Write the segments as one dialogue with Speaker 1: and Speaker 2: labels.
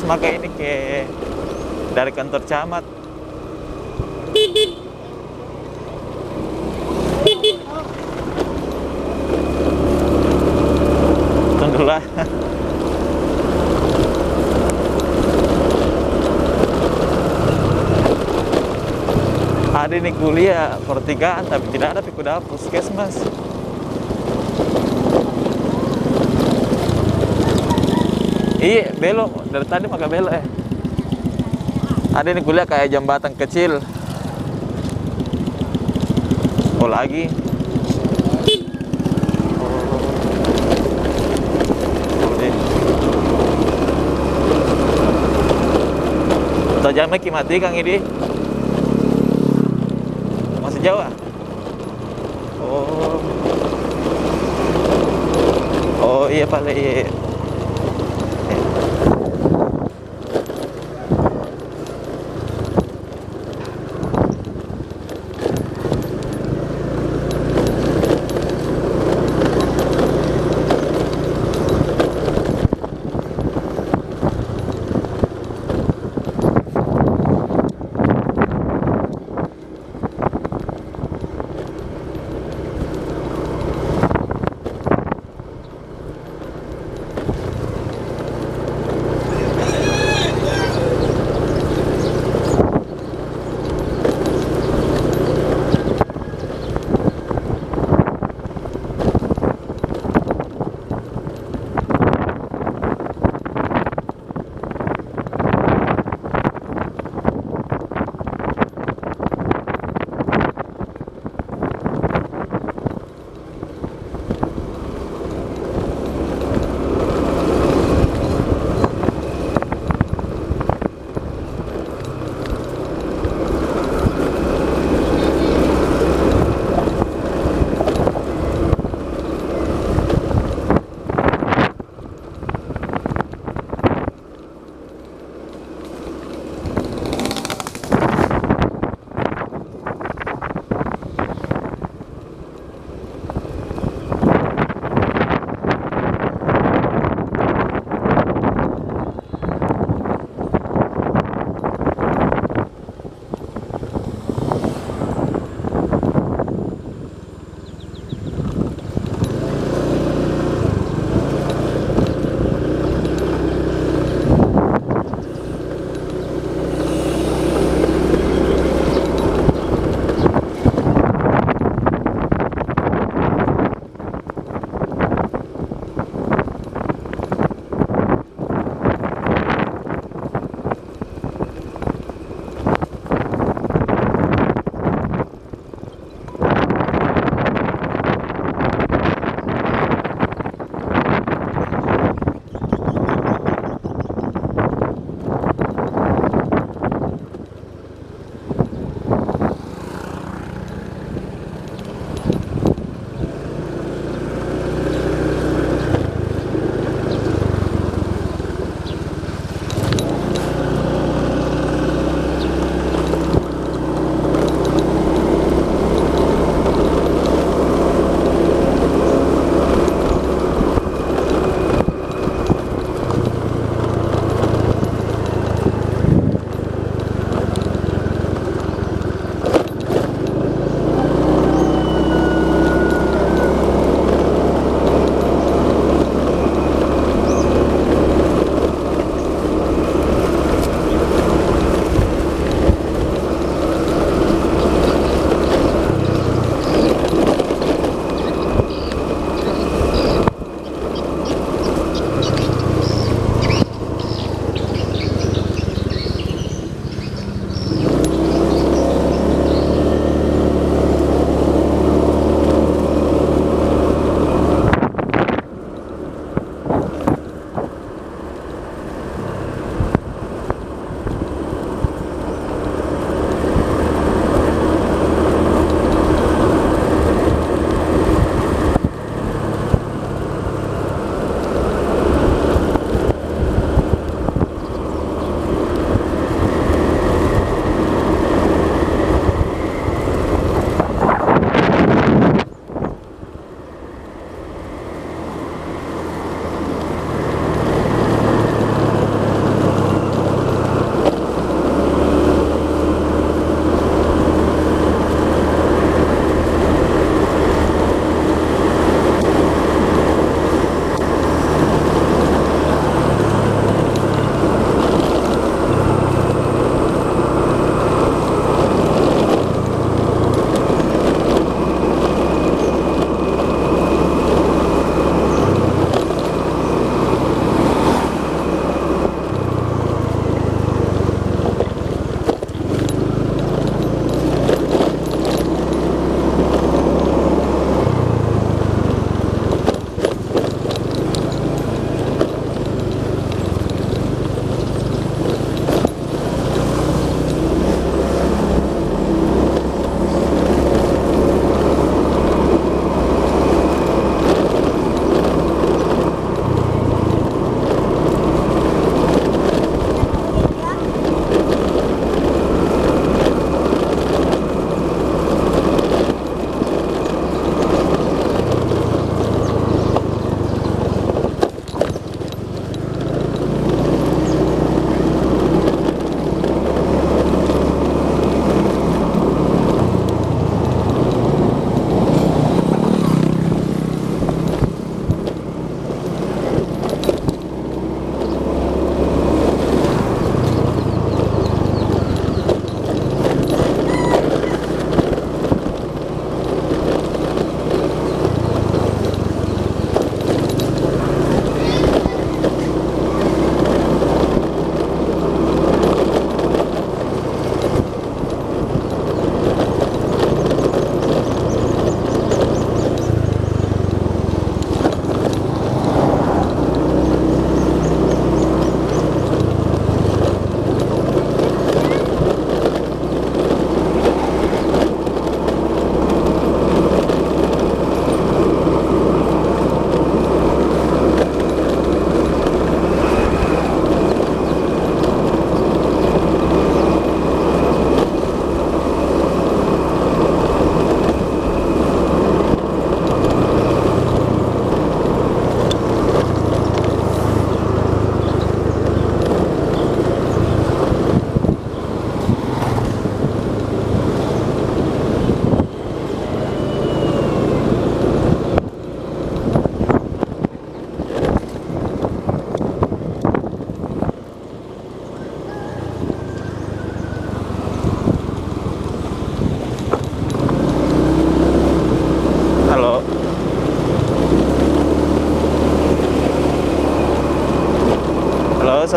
Speaker 1: maka ini ke dari kantor camat. Tunggulah. Ada ini kuliah pertigaan tapi tidak ada pikuda puskesmas. Iya, belok dari tadi maka belok ya. Ada ini kuliah kayak jembatan kecil. Oh lagi. Atau jamnya mati Kang ini. Masih jauh ah? Oh. Oh iya Pak, iya.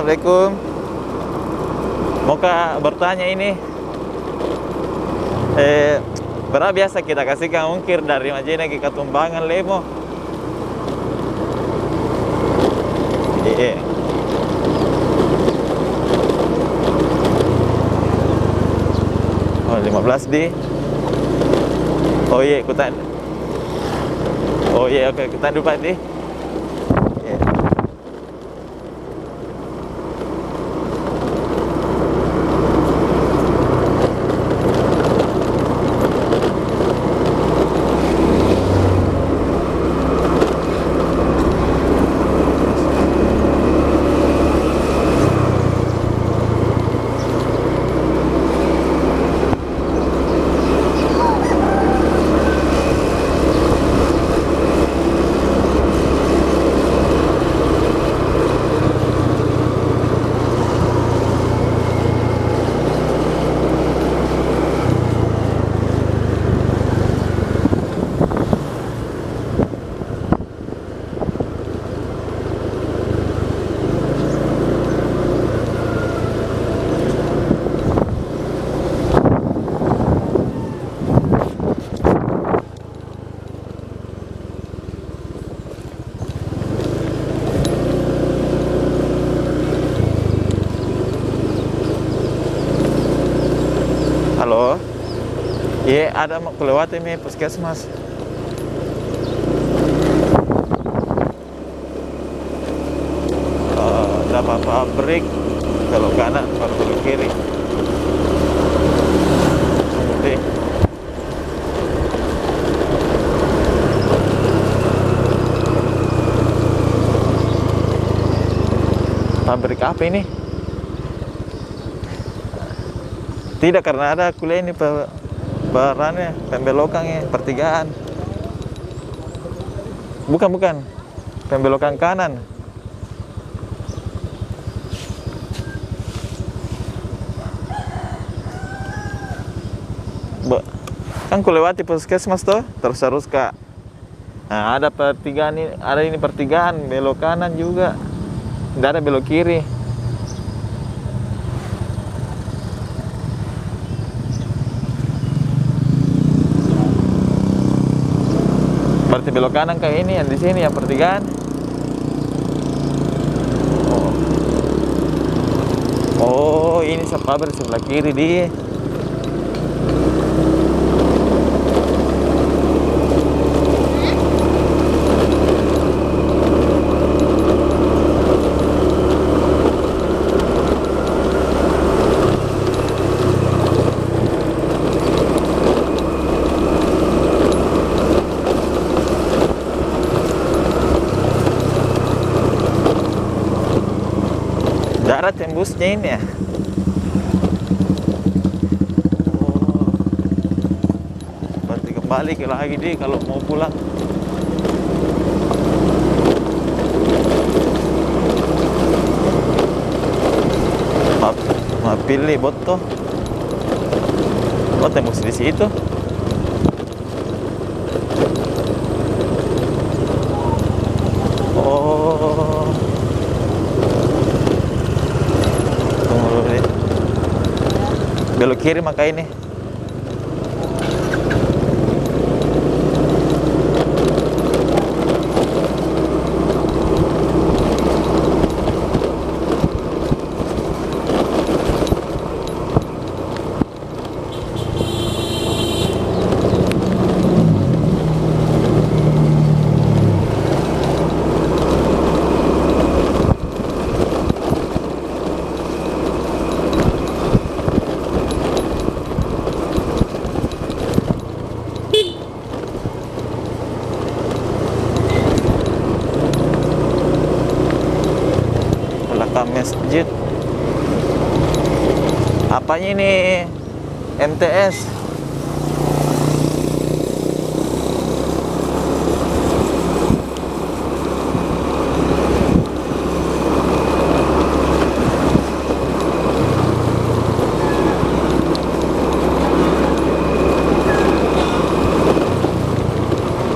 Speaker 1: Assalamualaikum. Mau bertanya ini, berapa biasa kita kasihkan ongkir dari Majene ke Katumbangan Lemo? Iya. Oh, 15 di. Oh iya, ikutan. Oh iya, oke, ikutan dulu Pak di. Iya. Halo? Iya, ada mau kelewat ini puskesmas. Dapat pabrik, kalau kanan baru ke kiri. Oke. Pabrik apa ini? Tidak, karena ada kuliah ini perannya pembelokannya pertigaan. Bukan, pembelokan kanan. Kan kulewati puskesmas tuh, terus ke. Nah, ada pertigaan ini, ada ini pertigaan belok kanan juga. Tidak ada belok kiri. Berarti belok kanan kayak ini yang di sini yang pertigaan. Oh, ini pabrik sebelah kiri di. Darat tembusnya ini ya. Oh, berarti kembali ke lagi deh kalau mau pulang. Pilih boto. Oh, tembus di situ. Oh. Belok kiri maka ini. Masjid. Apanya ini? MTS.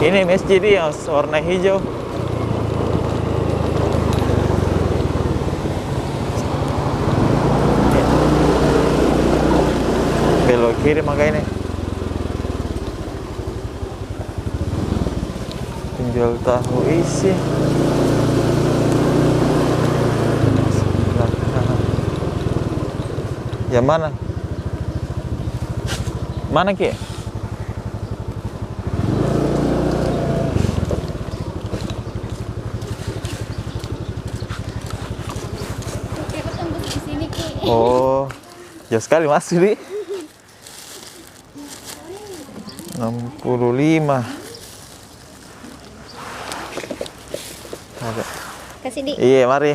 Speaker 1: Ini masjid yang warna hijau. Kirim maka ini. Penjual tahu isi. Yang mana? Mana Ki? Oh, jauh sekali masih di 65. Ada.
Speaker 2: Kasih di.
Speaker 1: Iya, mari.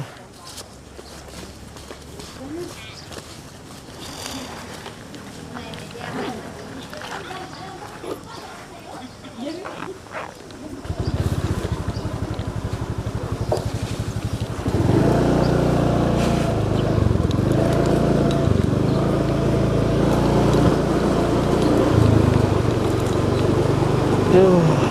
Speaker 1: Duh.